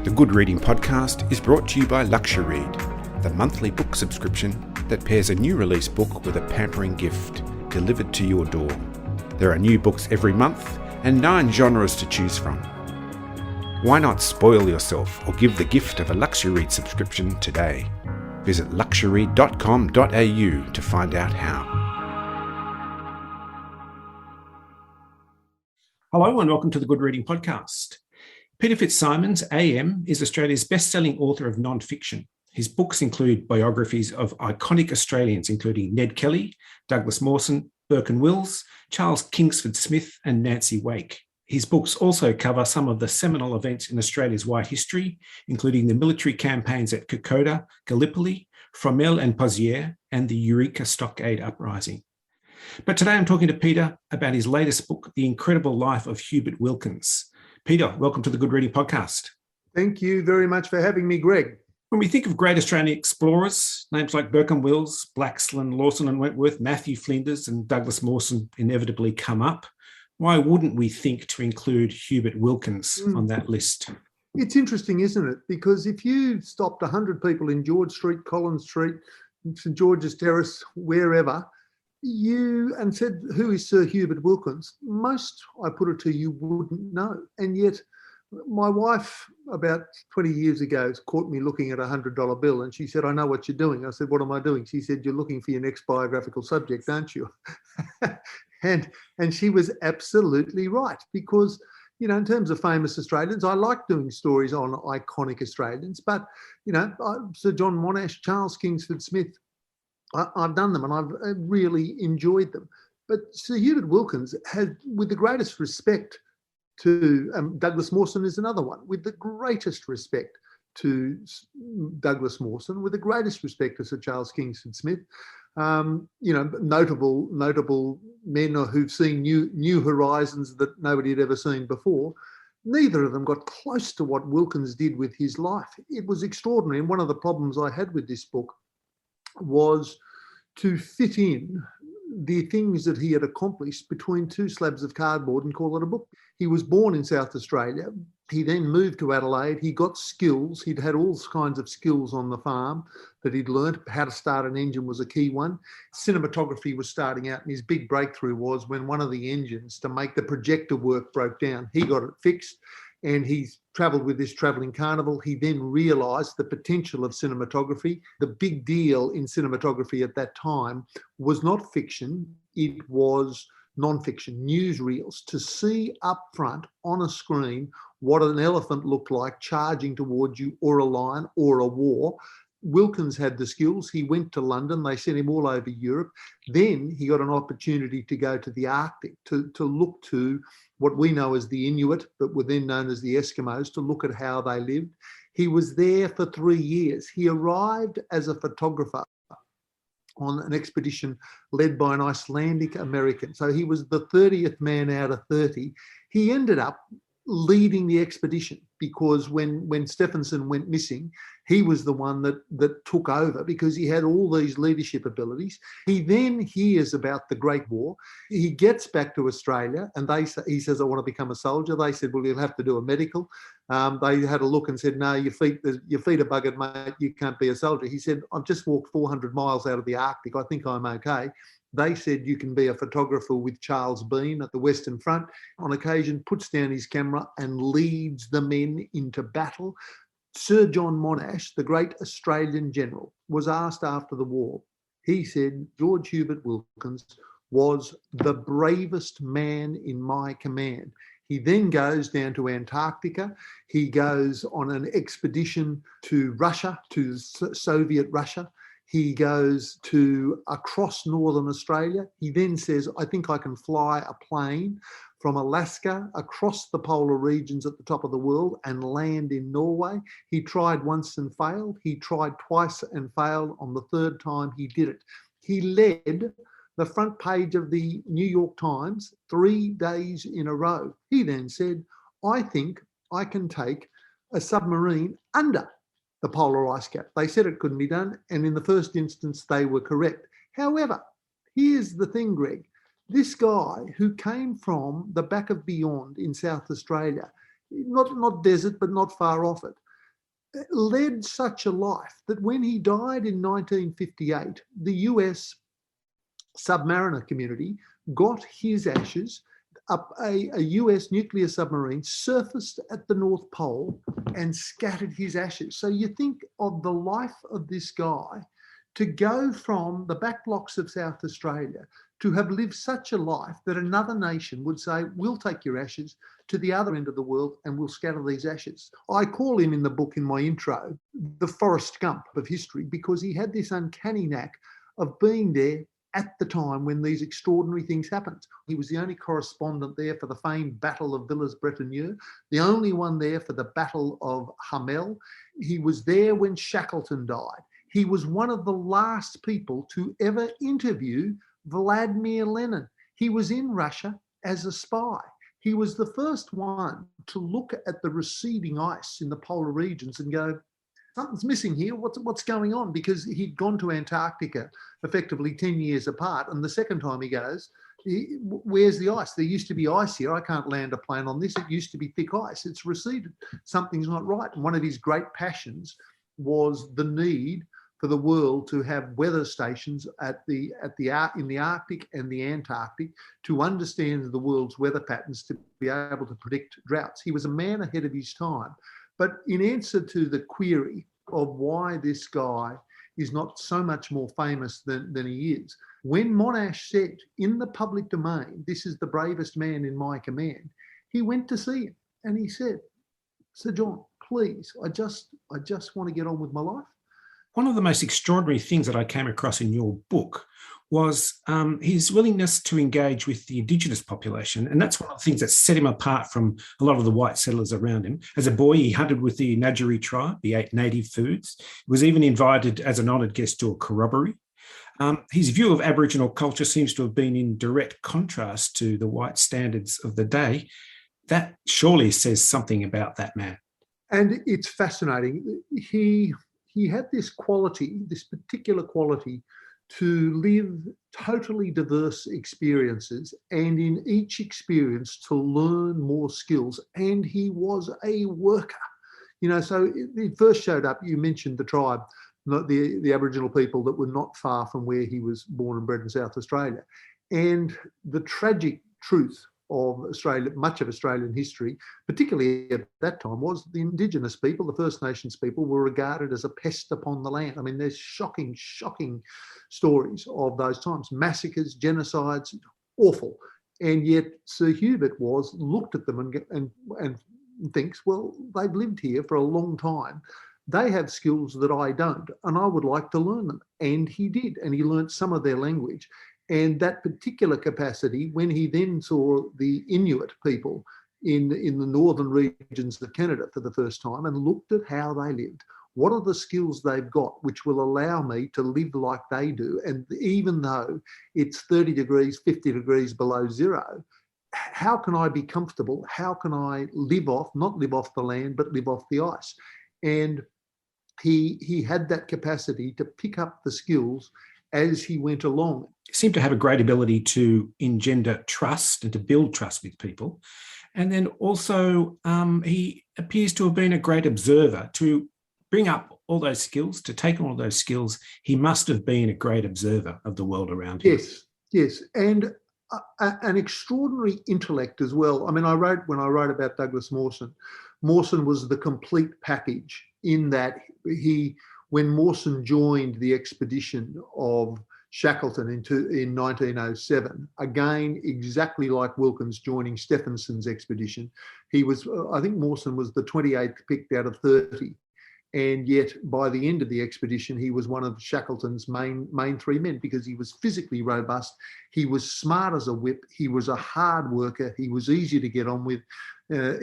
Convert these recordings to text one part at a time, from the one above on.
The Good Reading Podcast is brought to you by Luxury-Read, the monthly book subscription that pairs a new release book with a pampering gift delivered to your door. There are new books every month and 9 genres to choose from. Why not spoil yourself or give the gift of a Luxury-Read subscription today? Visit luxury.com.au to find out how. Hello and welcome to the Good Reading Podcast. Peter Fitzsimons, AM, is Australia's best-selling author of non-fiction. His books include biographies of iconic Australians, including Ned Kelly, Douglas Mawson, Burke and Wills, Charles Kingsford Smith, and Nancy Wake. His books also cover some of the seminal events in Australia's wide history, including the military campaigns at Kokoda, Gallipoli, Fromelles and Pozières, and the Eureka Stockade Uprising. But today I'm talking to Peter about his latest book, The Incredible Life of Hubert Wilkins. Peter, welcome to the Good Reading Podcast. Thank you very much for having me, Greg. When we think of great Australian explorers, names like Burke and Wills, Blaxland, Lawson and Wentworth, Matthew Flinders and Douglas Mawson inevitably come up. Why wouldn't we think to include Hubert Wilkins on that list? It's interesting, isn't it? Because if you stopped 100 people in George Street, Collins Street, St George's Terrace, wherever, and said, who is Sir Hubert Wilkins? Most, I put it to you, wouldn't know. And yet my wife about 20 years ago caught me looking at a $100 bill and she said, I know what you're doing. I said, what am I doing? She said, you're looking for your next biographical subject, aren't you? and she was absolutely right, because, you know, in terms of famous Australians, I like doing stories on iconic Australians, but, you know, Sir John Monash, Charles Kingsford Smith, I've done them and I've really enjoyed them. But Sir Hubert Wilkins had, with the greatest respect to, Douglas Mawson is another one, with the greatest respect to Douglas Mawson, with the greatest respect to Sir Charles Kingsford Smith, you know, notable men who've seen new horizons that nobody had ever seen before. Neither of them got close to what Wilkins did with his life. It was extraordinary. And one of the problems I had with this book was to fit in the things that he had accomplished between 2 slabs of cardboard and call it a book. He was born in South Australia. He then moved to Adelaide. He got skills. He'd had all kinds of skills on the farm that he'd learnt. How to start an engine was a key one. Cinematography was starting out, and his big breakthrough was when one of the engines to make the projector work broke down. He got it fixed, and he travelled with this travelling carnival. He then realised the potential of cinematography. The big deal in cinematography at that time was not fiction, it was non-fiction, newsreels, to see up front on a screen what an elephant looked like charging towards you, or a lion, or a war. Wilkins had the skills. He went to London. They sent him all over Europe. Then he got an opportunity to go to the Arctic, to look to what we know as the Inuit, but were then known as the Eskimos, to look at how they lived. He was there for 3 years. He arrived as a photographer on an expedition led by an Icelandic American. So he was the 30th man out of 30. He ended up leading the expedition, because when Stephenson went missing, he was the one that took over, because he had all these leadership abilities. He then hears about the Great War. He gets back to Australia and he says, I want to become a soldier. They said, well, you'll have to do a medical. They had a look and said, no, your feet are buggered, mate. You can't be a soldier. He said, I've just walked 400 miles out of the Arctic. I think I'm okay. They said, you can be a photographer with Charles Bean at the Western Front. On occasion, puts down his camera and leads the men into battle. Sir John Monash, the great Australian general, was asked after the war. He said, George Hubert Wilkins was the bravest man in my command. He then goes down to Antarctica. He goes on an expedition to Russia, to Soviet Russia. He goes across Northern Australia. He then says, I think I can fly a plane from Alaska across the polar regions at the top of the world and land in Norway. He tried once and failed. He tried twice and failed. On the 3rd time, he did it. He led the front page of the New York Times 3 days in a row. He then said, I think I can take a submarine under the polar ice cap. They said it couldn't be done, and in the first instance, they were correct. However, here's the thing, Greg. This guy who came from the back of beyond in South Australia, not desert, but not far off it, led such a life that when he died in 1958, the US submariner community got his ashes up a US nuclear submarine, surfaced at the North Pole and scattered his ashes. So you think of the life of this guy to go from the back blocks of South Australia to have lived such a life that another nation would say, we'll take your ashes to the other end of the world and we'll scatter these ashes. I call him in the book, in my intro, the Forrest Gump of history, because he had this uncanny knack of being there at the time when these extraordinary things happened. He was the only correspondent there for the famed Battle of Villers-Bretonneux, the only one there for the Battle of Hamel. He was there when Shackleton died. He was one of the last people to ever interview Vladimir Lenin. He was in Russia as a spy. He was the first one to look at the receding ice in the polar regions and go, something's missing here. What's going on? Because he'd gone to Antarctica effectively 10 years apart. And the second time he goes, where's the ice? There used to be ice here. I can't land a plane on this. It used to be thick ice. It's receded. Something's not right. And one of his great passions was the need for the world to have weather stations in the Arctic and the Antarctic to understand the world's weather patterns, to be able to predict droughts. He was a man ahead of his time. But in answer to the query of why this guy is not so much more famous than he is, when Monash said in the public domain, this is the bravest man in my command, he went to see him and he said, Sir John, please, I just want to get on with my life. One of the most extraordinary things that I came across in your book was his willingness to engage with the Indigenous population. And that's one of the things that set him apart from a lot of the white settlers around him. As a boy, he hunted with the Ngadjuri tribe. He ate native foods. He was even invited as an honoured guest to a corroboree. His view of Aboriginal culture seems to have been in direct contrast to the white standards of the day. That surely says something about that man. And it's fascinating. He had this quality, this particular quality, to live totally diverse experiences, and in each experience to learn more skills. And he was a worker. So it first showed up, you mentioned the tribe, the Aboriginal people that were not far from where he was born and bred in South Australia. And the tragic truth of Australia, much of Australian history, particularly at that time, was the Indigenous people, the First Nations people, were regarded as a pest upon the land. I mean, there's shocking stories of those times, massacres, genocides, awful. And yet Sir Hubert looked at them and thinks, well, they've lived here for a long time. They have skills that I don't, and I would like to learn them. And he did, and he learned some of their language. And that particular capacity, when he then saw the Inuit people in the northern regions of Canada for the first time and looked at how they lived, what are the skills they've got which will allow me to live like they do? And even though it's 30 degrees, 50 degrees below zero, how can I be comfortable? How can I not live off the land, but live off the ice? And he had that capacity to pick up the skills as he went along. He seemed to have a great ability to engender trust and to build trust with people. And then also he appears to have been a great observer. To bring up all those skills, to take on all those skills, he must have been a great observer of the world around him. Yes. And an extraordinary intellect as well. I mean, when I wrote about Douglas Mawson was the complete package in that when Mawson joined the expedition of Shackleton in 1907, again, exactly like Wilkins joining Stephenson's expedition, I think Mawson was the 28th picked out of 30. And yet by the end of the expedition, he was one of Shackleton's main three men because he was physically robust. He was smart as a whip. He was a hard worker. He was easy to get on with.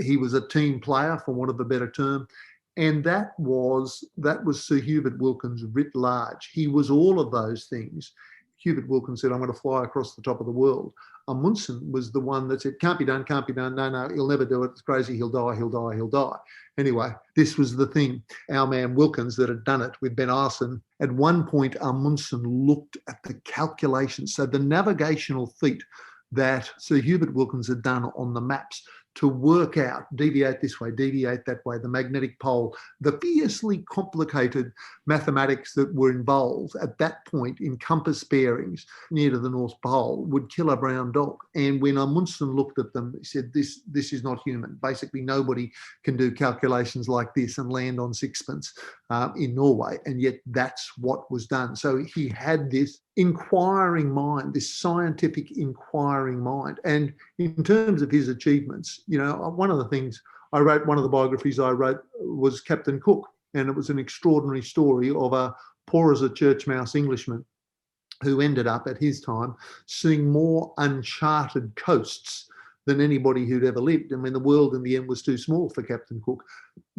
He was a team player, for want of a better term. And that was Sir Hubert Wilkins writ large. He was all of those things. Hubert Wilkins said, I'm going to fly across the top of the world. Amundsen was the one that said, can't be done. No, he'll never do it. It's crazy. He'll die. Anyway, this was the thing. Our man Wilkins that had done it with Ben Arson. At one point, Amundsen looked at the calculations. So the navigational feat that Sir Hubert Wilkins had done on the maps to work out, deviate this way, deviate that way, the magnetic pole, the fiercely complicated mathematics that were involved at that point in compass bearings near to the North Pole would kill a brown dog. And when Amundsen looked at them, he said, this is not human. Basically, nobody can do calculations like this and land on sixpence in Norway. And yet that's what was done. So he had this inquiring mind, this scientific inquiring mind. And in terms of his achievements, one of the things I wrote, one of the biographies I wrote was Captain Cook. And it was an extraordinary story of a poor as a church mouse Englishman who ended up at his time seeing more uncharted coasts than anybody who'd ever lived. I mean, the world in the end was too small for Captain Cook,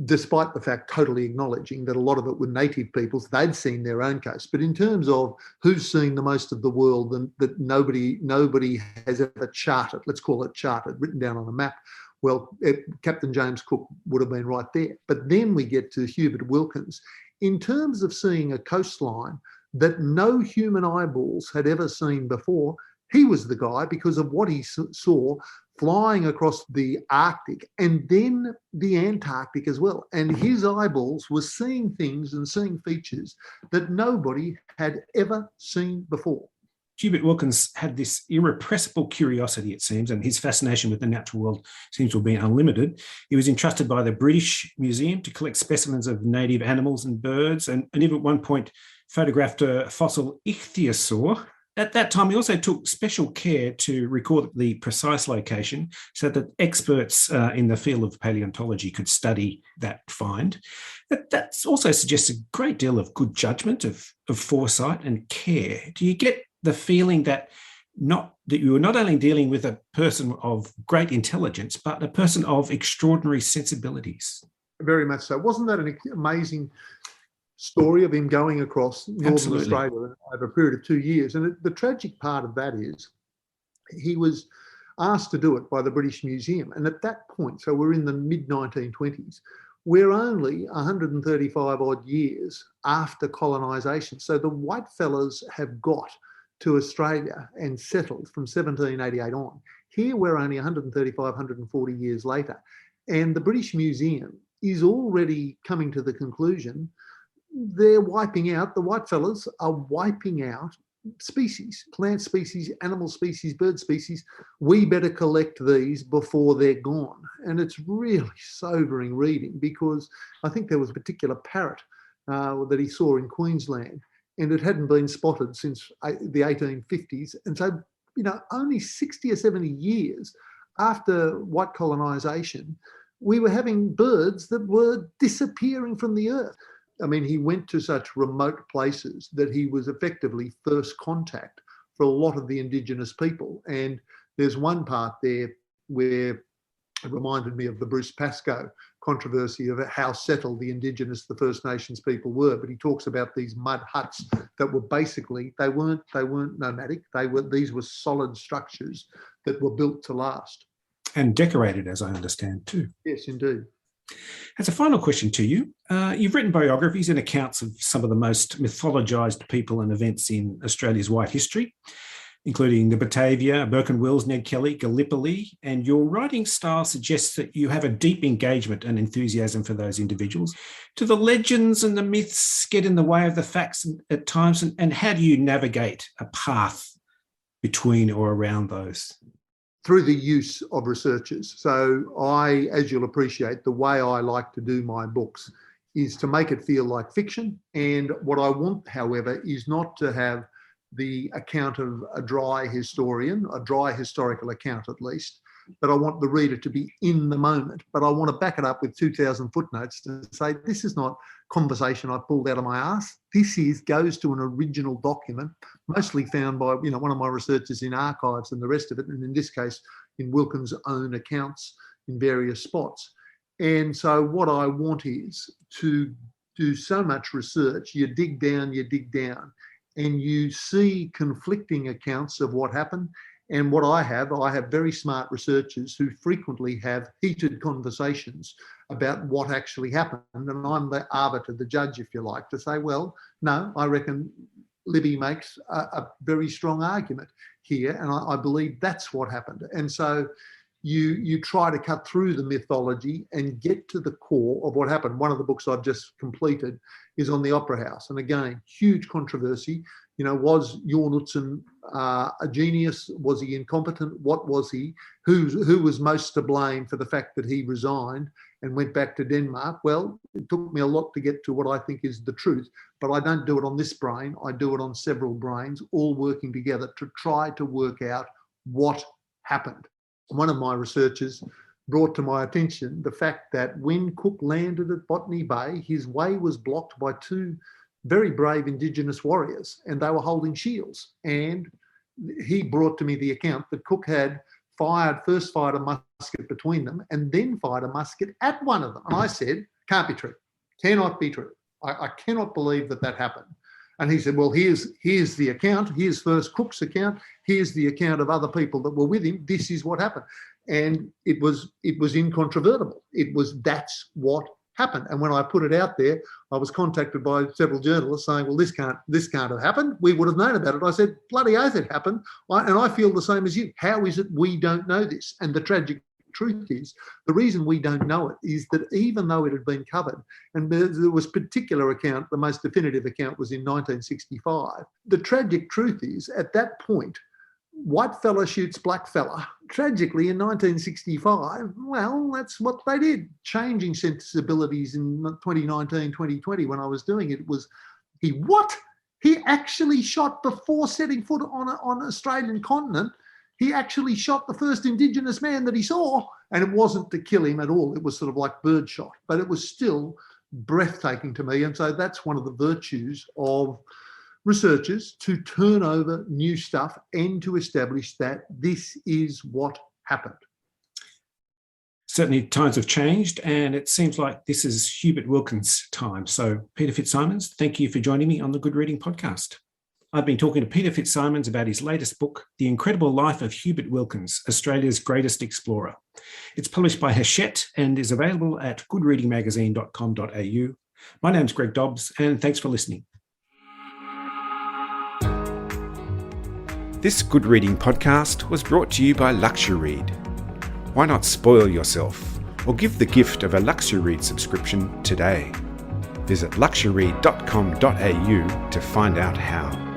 despite the fact totally acknowledging that a lot of it were native peoples. They'd seen their own coast. But in terms of who's seen the most of the world and that nobody has ever charted, let's call it charted, written down on a map, well, Captain James Cook would have been right there. But then we get to Hubert Wilkins. In terms of seeing a coastline that no human eyeballs had ever seen before, he was the guy because of what he saw flying across the Arctic and then the Antarctic as well. And his eyeballs were seeing things and seeing features that nobody had ever seen before. Hubert Wilkins had this irrepressible curiosity, it seems, and his fascination with the natural world seems to have been unlimited. He was entrusted by the British Museum to collect specimens of native animals and birds, and even at one point photographed a fossil ichthyosaur. At that time, he also took special care to record the precise location so that experts in the field of paleontology could study that find. That also suggests a great deal of good judgment, of foresight and care. Do you get the feeling that you were not only dealing with a person of great intelligence, but a person of extraordinary sensibilities? Very much so. Wasn't that an amazing story of him going across Northern Australia over a period of 2 years? And the tragic part of that is he was asked to do it by the British Museum. And at that point, so we're in the mid-1920s, we're only 135 odd years after colonisation. So the whitefellas have got to Australia and settled from 1788 on. Here we're only 135, 140 years later. And the British Museum is already coming to the conclusion they're wiping out, the whitefellas are wiping out species, plant species, animal species, bird species. We better collect these before they're gone. And it's really sobering reading because I think there was a particular parrot that he saw in Queensland and it hadn't been spotted since the 1850s. And so, only 60 or 70 years after white colonisation, we were having birds that were disappearing from the earth. I mean, he went to such remote places that he was effectively first contact for a lot of the Indigenous people. And there's one part there where it reminded me of the Bruce Pascoe controversy of how settled the Indigenous, the First Nations people were. But he talks about these mud huts that were basically, they weren't nomadic. These were solid structures that were built to last. And decorated, as I understand, too. Yes, indeed. As a final question to you, you've written biographies and accounts of some of the most mythologised people and events in Australia's white history, including the Batavia, Burke and Wills, Ned Kelly, Gallipoli, and your writing style suggests that you have a deep engagement and enthusiasm for those individuals. Do the legends and the myths get in the way of the facts at times, and how do you navigate a path between or around those? Through the use of researchers. So I, as you'll appreciate, the way I like to do my books is to make it feel like fiction. And what I want, however, is not to have the account of a dry historian, a dry historical account at least, but I want the reader to be in the moment. But I want to back it up with 2,000 footnotes to say, this is not conversation I pulled out of my arse. This goes to an original document, mostly found by one of my researchers in archives and the rest of it, and in this case, in Wilkins' own accounts in various spots. And so what I want is to do so much research, you dig down, and you see conflicting accounts of what happened. And what I have very smart researchers who frequently have heated conversations about what actually happened. And I'm the arbiter, the judge, if you like, to say, well, no, I reckon Libby makes a very strong argument here. And I believe that's what happened. And so you try to cut through the mythology and get to the core of what happened. One of the books I've just completed is on the Opera House. And again, huge controversy. Was Jorn Utzon a genius? Was he incompetent? What was he? Who was most to blame for the fact that he resigned and went back to Denmark? Well, it took me a lot to get to what I think is the truth, but I don't do it on this brain. I do it on several brains, all working together to try to work out what happened. One of my researchers brought to my attention the fact that when Cook landed at Botany Bay, his way was blocked by two very brave Indigenous warriors, and they were holding shields. And he brought to me the account that Cook had first fired a musket between them and then fired a musket at one of them. And I said, can't be true, cannot be true. I cannot believe that happened. And he said, well, here's the account. Here's first Cook's account. Here's the account of other people that were with him. This is what happened. And it was incontrovertible. That's what happened. And when I put it out there, I was contacted by several journalists saying, well, this can't have happened. We would have known about it. I said, bloody oath it happened. And I feel the same as you. How is it we don't know this? And the tragic truth is, the reason we don't know it is that even though it had been covered, and there was particular account, the most definitive account was in 1965, the tragic truth is, at that point, white fella shoots black fella. Tragically, in 1965, well, that's what they did. Changing sensibilities in 2019, 2020, when I was doing it, he actually shot before setting foot on an Australian continent. He actually shot the first Indigenous man that he saw, and it wasn't to kill him at all. It was sort of like birdshot, but it was still breathtaking to me. And so that's one of the virtues of researchers, to turn over new stuff and to establish that this is what happened. Certainly times have changed, and it seems like this is Hubert Wilkins' time. So Peter Fitzsimons, thank you for joining me on the Good Reading Podcast. I've been talking to Peter Fitzsimons about his latest book, The Incredible Life of Hubert Wilkins, Australia's Greatest Explorer. It's published by Hachette and is available at goodreadingmagazine.com.au. My name's Greg Dobbs, and thanks for listening. This Good Reading Podcast was brought to you by LuxuryRead. Why not spoil yourself or give the gift of a LuxuryRead subscription today? Visit luxuryread.com.au to find out how.